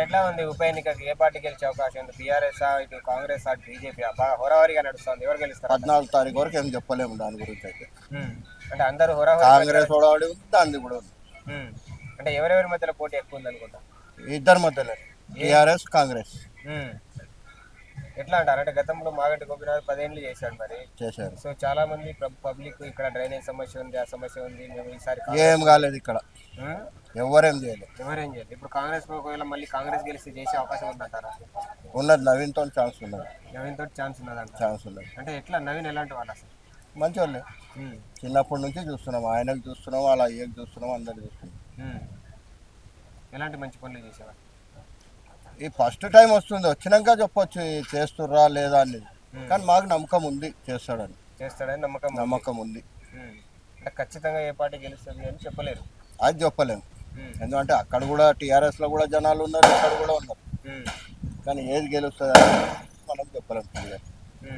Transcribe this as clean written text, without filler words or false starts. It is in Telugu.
మరి ఎట్లా ఉంది ఉప ఎన్నికకి ఏ పార్టీ గెలిచే అవకాశం ఉంది? బీఆర్ఎస్ ఇటు కాంగ్రెస్ అటు బీజేపీ బాగా హోరాహోరీగా నడుస్తుంది. ఎవరు గెలుస్తారు? 14 తారీఖు వరకు ఏం చెప్పలేము దాని గురించి అయితే. అంటే అందరూ హోరాహోరీ కాంగ్రెస్ కూడా ఉంది, దాన్ని కూడా ఉంది. అంటే ఎవరెవరి మధ్యలో పోటీ ఎక్కువ ఉంది అనుకుంటా? ఇద్దరి మధ్యలో టీఆర్ఎస్ కాంగ్రెస్ ఎట్లా అంటారు అంటే గతంలో మాగంటి గోపీనాథ్ 10 ఏళ్ళు చేశాడు మరి చేశారు. సో చాలా మంది పబ్లిక్ ఇక్కడ డ్రైనేజ్ సమస్య ఉంది, ఆ సమస్య ఉంది, మేము ఈసారి ఏం కాలేదు ఇక్కడ, ఎవరేం చేయలేదు. ఎవరేం చేయలేదు. ఇప్పుడు కాంగ్రెస్ ఒకవేళ మళ్ళీ కాంగ్రెస్ గెలిస్తే చేసే అవకాశం ఉందంటారా? ఉన్నది, నవీన్ తో ఛాన్స్ ఉన్నది. నవీన్ తోటి ఛాన్స్ ఉన్నదంట. ఛాన్స్ ఉన్నది. అంటే ఎట్లా నవీన్ ఎలాంటి వాళ్ళు అసలు? మంచి వాళ్ళే, చిన్నప్పటి నుంచి చూస్తున్నాం, ఆయనకు చూస్తున్నాం, అలా అయ్యకు చూస్తున్నాం, అందరికి చూస్తున్నాం. ఎలాంటి మంచి పనులు చేసేవారు? ఈ ఫస్ట్ టైం వస్తుంది, వచ్చినాక చెప్పొచ్చు చేస్తుర్రా లేదా అని, కానీ మాకు నమ్మకం ఉంది చేస్తాడని నమ్మకం ఉంది. అంటే ఖచ్చితంగా ఏ పార్టీ గెలుస్తుంది అని చెప్పలేరు, అది చెప్పలేము. ఎందుకంటే అక్కడ కూడా టీఆర్ఎస్లో కూడా జనాలు ఉన్నారు, ఇక్కడ కూడా ఉన్నారు, కానీ ఏది గెలుస్తుంది